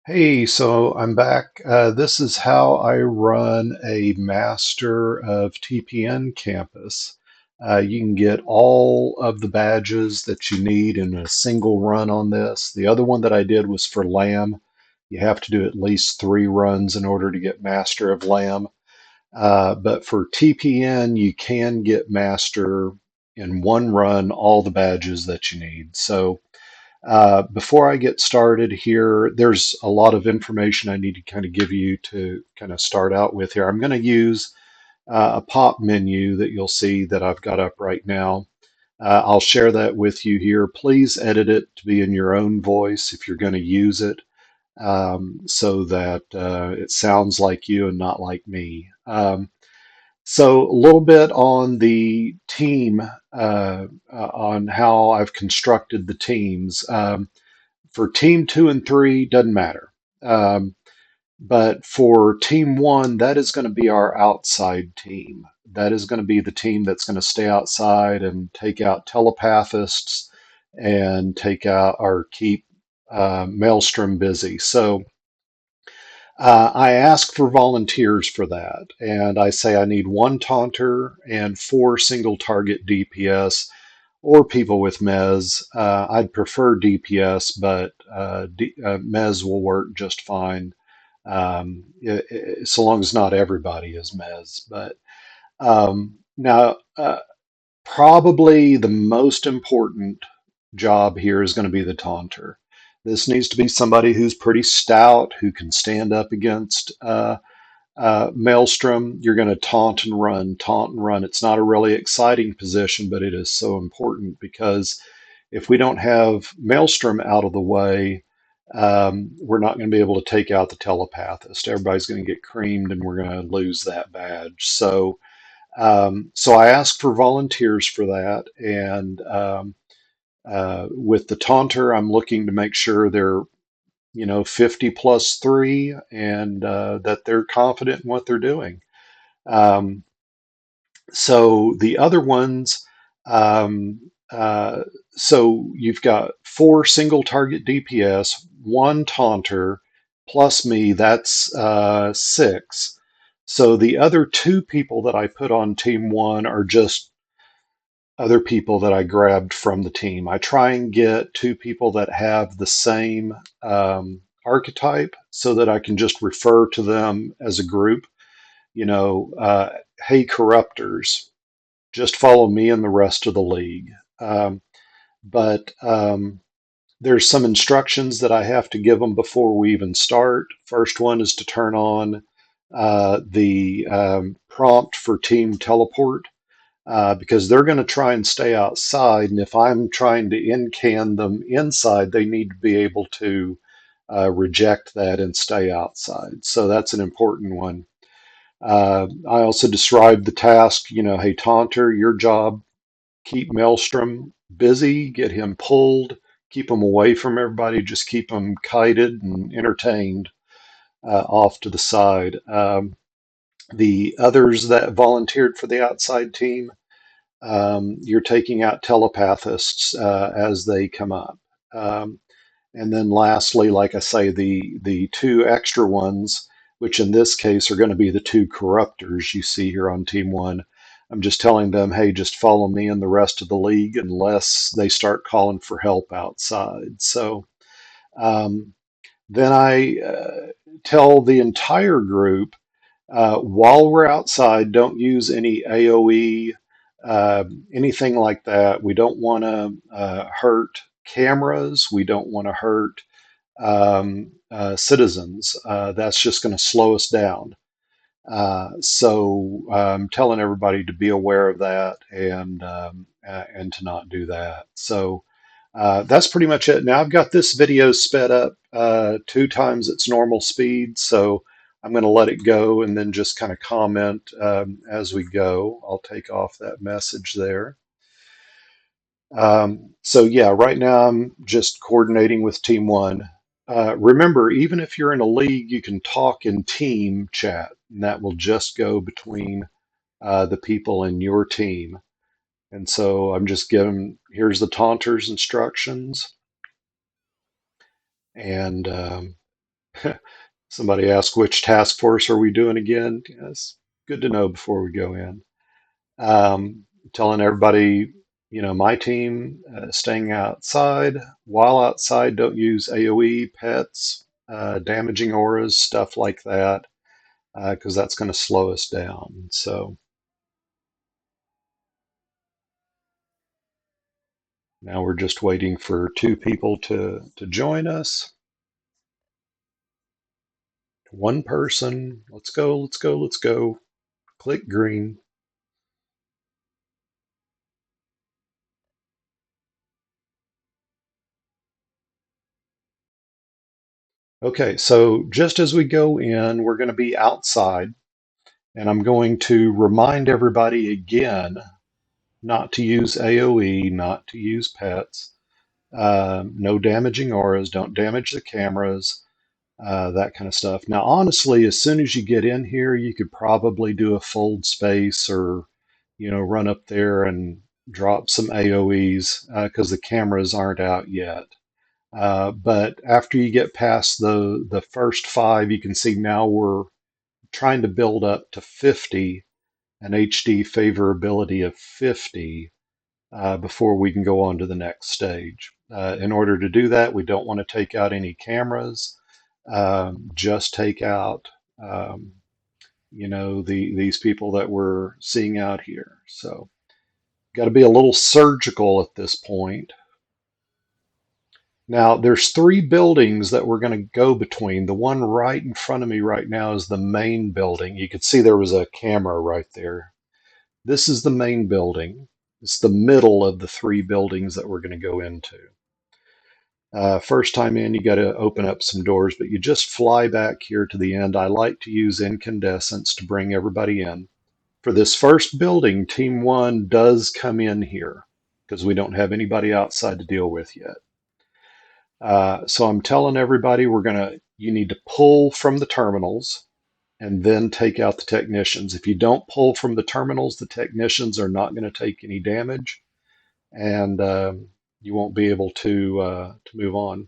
Hey, so I'm back. This is how I run a Master of TPN Campus. You can get all of the badges that you need in a single run on this. The other one that I did was for Lamb. You have to do at least 3 runs in order to get Master of Lamb. But for TPN, you can get Master in one run, all the badges that you need. So before I get started here, there's a lot of information I need to kind of give you to kind of start out with here. I'm going to use a pop menu that you'll see that I've got up right now. I'll share that with you here. Please edit it to be in your own voice if you're going to use it, so that it sounds like you and not like me. So a little bit on the team, on how I've constructed the teams. For team 2 and 3, doesn't matter. Um, but for team 1, that is going to be our outside team. That is going to be the team that's going to stay outside and take out telepathists and take out or keep Maelstrom busy. So I ask for volunteers for that, and I say I need 1 taunter and 4 single target DPS or people with Mez. I'd prefer DPS, but Mez will work just fine, so long as not everybody is Mez. But now, probably the most important job here is going to be the taunter. This needs to be somebody who's pretty stout, who can stand up against Maelstrom. You're going to taunt and run, taunt and run. It's not a really exciting position, but it is so important because if we don't have Maelstrom out of the way, we're not going to be able to take out the telepathist. Everybody's going to get creamed, and we're going to lose that badge. So I ask for volunteers for that, and with the taunter, I'm looking to make sure they're 50 plus 3 and that they're confident in what they're doing. Um, so the other ones, um, so you've got 4 single target DPS, 1 taunter, plus me, that's 6. So the other 2 people that I put on team 1 are just other people that I grabbed from the team. I try and get 2 people that have the same archetype so that I can just refer to them as a group. You know, hey, corruptors, just follow me and the rest of the league. But there's some instructions that I have to give them before we even start. First one is to turn on the prompt for team teleport, because they're going to try and stay outside. And if I'm trying to in-can them inside, they need to be able to reject that and stay outside. So that's an important one. I also described the task, hey, Taunter, your job, keep Maelstrom busy, get him pulled, keep him away from everybody, just keep him kited and entertained off to the side. The others that volunteered for the outside team, you're taking out telepathists as they come up. Um, and then lastly, like I say, the 2 extra ones, which in this case are going to be the 2 corruptors you see here on team 1. I'm just telling them, hey, just follow me and the rest of the league unless they start calling for help outside. So um, then I tell the entire group, while we're outside, don't use any AoE, anything like that. We don't want to hurt cameras. We don't want to hurt citizens. That's just going to slow us down. So I'm telling everybody to be aware of that and to not do that. So that's pretty much it. Now I've got this video sped up 2 times its normal speed, so I'm going to let it go and then just kind of comment as we go. I'll take off that message there. So yeah, right now I'm just coordinating with Team One. Remember, even if you're in a league, you can talk in team chat, and that will just go between the people in your team. And so I'm just giving, here's the taunter's instructions, and Somebody asked, which task force are we doing again? It's good to know before we go in. Um, Telling everybody, my team, staying outside. While outside, don't use AoE, pets, damaging auras, stuff like that, because that's going to slow us down. So now we're just waiting for two people to join us. One person. Let's go, let's go, let's go. Click green. Okay, so just as we go in, we're going to be outside, and I'm going to remind everybody again not to use AoE, not to use pets, no damaging auras, don't damage the cameras, that kind of stuff. Now, honestly, as soon as you get in here, you could probably do a fold space or, run up there and drop some AoEs because the cameras aren't out yet. But after you get past the first five, you can see now we're trying to build up to 50, an HD favorability of 50 before we can go on to the next stage. In order to do that, we don't want to take out any cameras, just take out, these people that we're seeing out here. So, got to be a little surgical at this point. Now, there's three buildings that we're going to go between. The one right in front of me right now is the main building. You could see there was a camera right there. This is the main building. It's the middle of the three buildings that we're going to go into. First time in, you got to open up some doors, but you just fly back here to the end. I like to use incandescents to bring everybody in. For this first building, Team 1 does come in here because we don't have anybody outside to deal with yet. So I'm telling everybody you need to pull from the terminals and then take out the technicians. If you don't pull from the terminals, the technicians are not going to take any damage, and you won't be able to move on.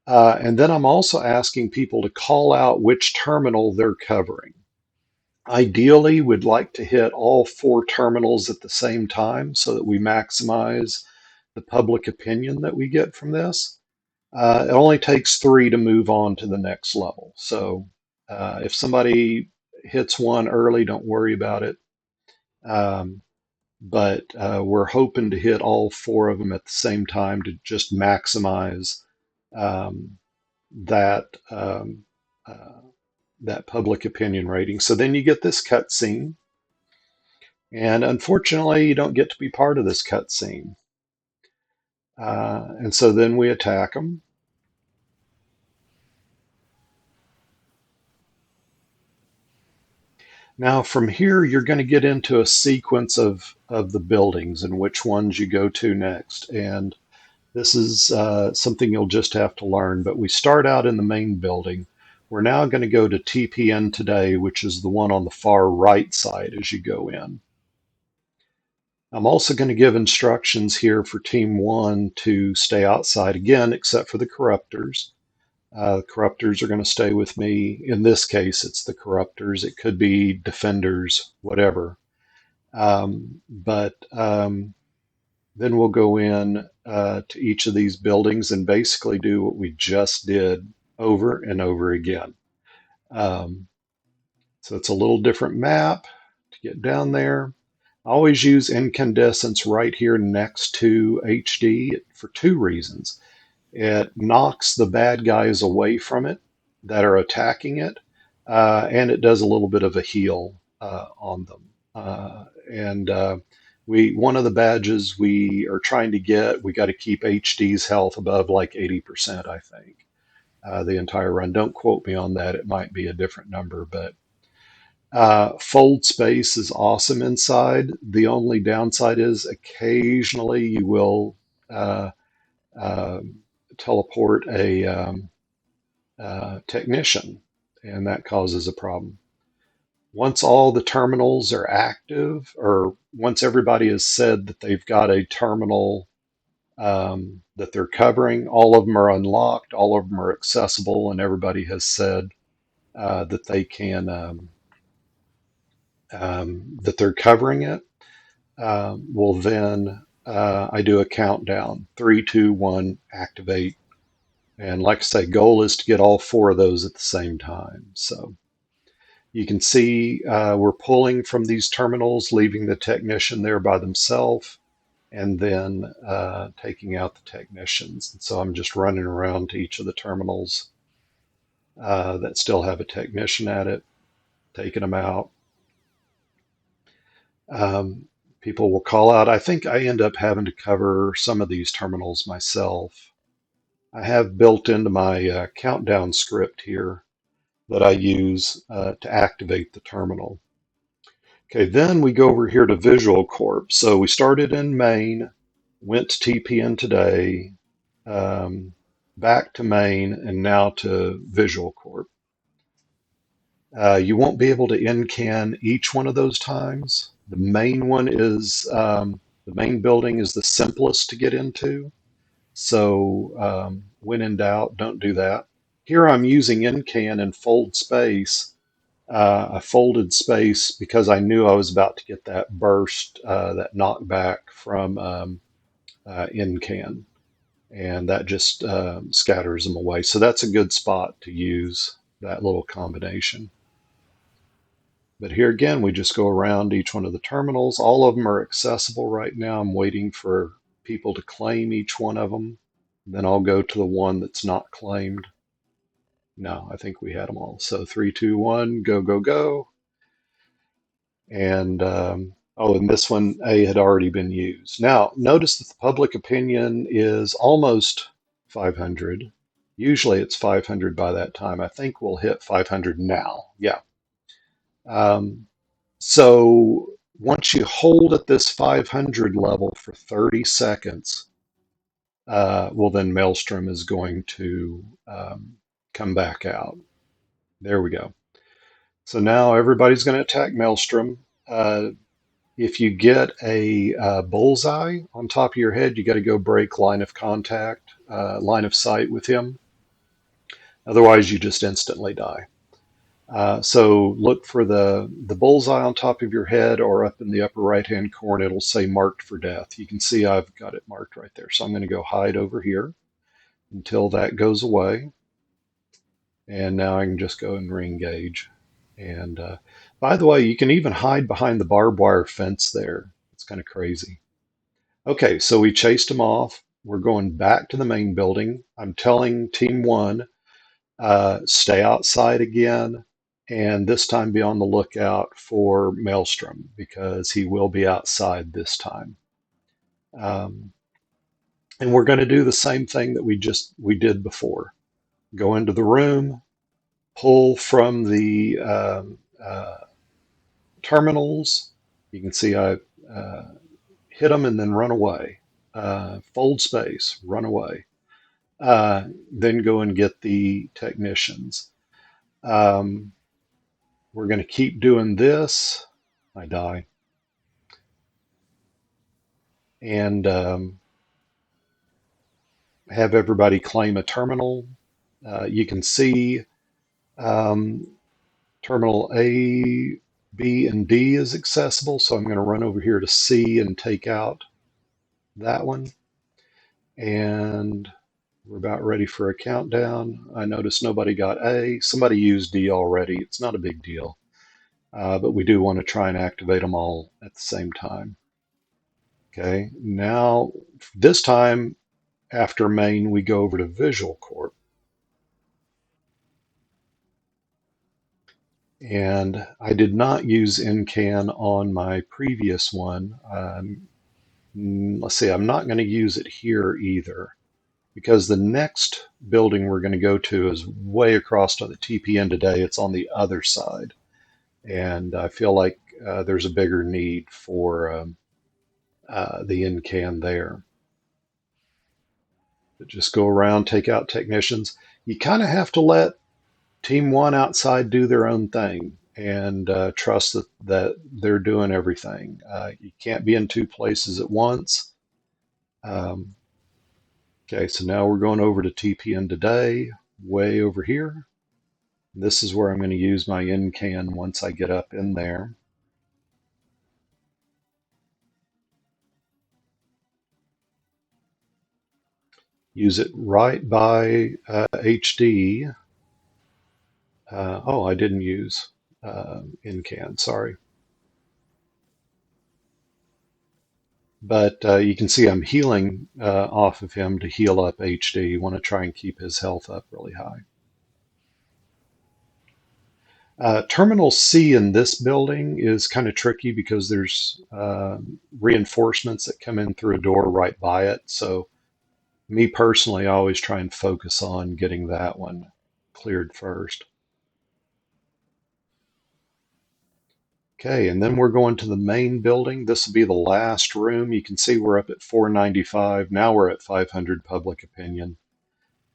And then I'm also asking people to call out which terminal they're covering. Ideally, we'd like to hit all four terminals at the same time so that we maximize the public opinion that we get from this. It only takes three to move on to the next level. So if somebody hits one early, don't worry about it. Um, but we're hoping to hit all four of them at the same time to just maximize um, that um, uh, that public opinion rating. So then you get this cutscene, and unfortunately, you don't get to be part of this cutscene. And so then we attack them. Now, from here, you're going to get into a sequence of the buildings and which ones you go to next. And this is something you'll just have to learn. But we start out in the main building. We're now going to go to TPN today, which is the one on the far right side as you go in. I'm also going to give instructions here for Team 1 to stay outside again, except for the corruptors. Corruptors are going to stay with me. In this case, it's the corruptors. It could be defenders, whatever. But then we'll go in to each of these buildings and basically do what we just did over and over again. Um, so it's a little different map to get down there. I always use incandescents right here next to HD for two reasons. It knocks the bad guys away from it that are attacking it, and it does a little bit of a heal on them. And one of the badges we are trying to get, we got to keep HD's health above like 80%, I think, the entire run. Don't quote me on that. It might be a different number, but fold space is awesome inside. The only downside is occasionally you will uh, teleport a technician, and that causes a problem. Once all the terminals are active, or once everybody has said that they've got a terminal that they're covering. All of them are unlocked, all of them are accessible, and everybody has said that they can, that they're covering it. Well, then I do a countdown: three, two, one, activate. And like I say, goal is to get all four of those at the same time. So you can see we're pulling from these terminals, leaving the technician there by themselves, and then taking out the technicians. And so I'm just running around to each of the terminals that still have a technician at it, taking them out. Um, People will call out. I think I end up having to cover some of these terminals myself. I have built into my countdown script here that I use to activate the terminal. Okay, then we go over here to Visual Corp. So we started in main, went to TPN today, um, back to main, and now to Visual Corp. You won't be able to NCAN each one of those times. The main one is the main building is the simplest to get into. So when in doubt, don't do that. Here I'm using NCAN and fold space. I folded space because I knew I was about to get that burst, that knockback from NCAN, and that just scatters them away. So that's a good spot to use that little combination. But here again, we just go around each one of the terminals. All of them are accessible right now. I'm waiting for people to claim each one of them. Then I'll go to the one that's not claimed. No, I think we had them all. So three, two, one, go, go, go. And oh, and this one A had already been used. Now, notice that the public opinion is almost 500. Usually it's 500 by that time. I think we'll hit 500 now. Yeah. Um, so once you hold at this 500 level for 30 seconds, well, then Maelstrom is going to come back out. There we go. So now everybody's going to attack Maelstrom. If you get a bullseye on top of your head, you got to go break line of contact, line of sight with him. Otherwise, you just instantly die. So look for the bullseye on top of your head or up in the upper right hand corner. It'll say marked for death. You can see I've got it marked right there. So I'm going to go hide over here until that goes away. And now I can just go and re-engage. And by the way, you can even hide behind the barbed wire fence there. It's kind of crazy. Okay, so we chased them off. We're going back to the main building. I'm telling Team One, stay outside again, and this time be on the lookout for Maelstrom because he will be outside this time. Um, and we're going to do the same thing that we did before. Go into the room, pull from the terminals. You can see I hit them and then run away. Fold space, run away. Then go and get the technicians. Um, we're going to keep doing this. I die. And have everybody claim a terminal. You can see um, terminal A, B, and D is accessible. So I'm going to run over here to C and take out that one. And we're about ready for a countdown. I noticed nobody got A. Somebody used D already. It's not a big deal. But we do want to try and activate them all at the same time. Okay, now this time after main, we go over to Visual Corp. And I did not use NCAN on my previous one. Let's see, I'm not going to use it here either because the next building we're going to go to is way across to the TPN today. It's on the other side. And I feel like there's a bigger need for the NCAN there. But just go around, take out technicians. You kind of have to let Team One outside do their own thing and trust that they're doing everything. You can't be in two places at once. Um, Okay, so now we're going over to TPN today, way over here. This is where I'm going to use my NCAN once I get up in there. Use it right by HD. Oh, I didn't use NCAN, sorry. But you can see I'm healing off of him to heal up HD. You want to try and keep his health up really high. Terminal C in this building is kind of tricky because there's reinforcements that come in through a door right by it. So me personally, I always try and focus on getting that one cleared first. Okay, and then we're going to the main building. This will be the last room. You can see we're up at 495. Now we're at 500 public opinion.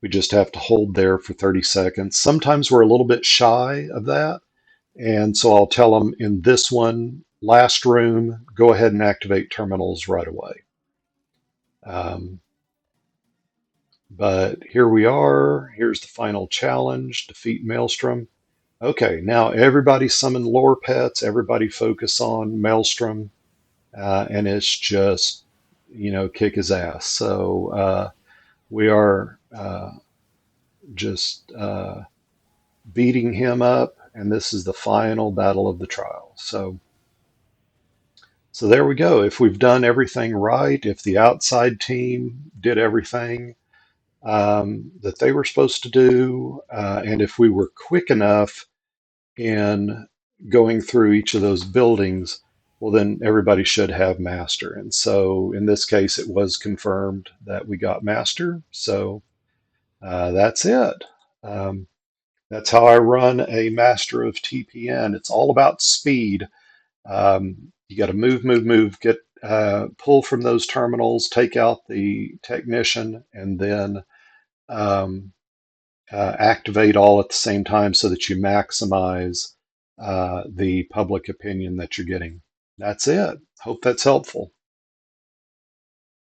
We just have to hold there for 30 seconds. Sometimes we're a little bit shy of that. And so I'll tell them in this one, last room, go ahead and activate terminals right away. Um, but here we are. Here's the final challenge, defeat Maelstrom. Okay, now everybody summon lore pets. Everybody focus on Maelstrom. And it's just, kick his ass. So we are just beating him up. And this is the final battle of the trial. So there we go. If we've done everything right, if the outside team did everything that they were supposed to do, and if we were quick enough in going through each of those buildings, well, then everybody should have master. And so in this case, it was confirmed that we got master. So that's it. Um, that's how I run a master of TPN. It's all about speed. You got to move, move, move, get pull from those terminals, take out the technician, and then um, activate all at the same time so that you maximize the public opinion that you're getting. That's it. Hope that's helpful.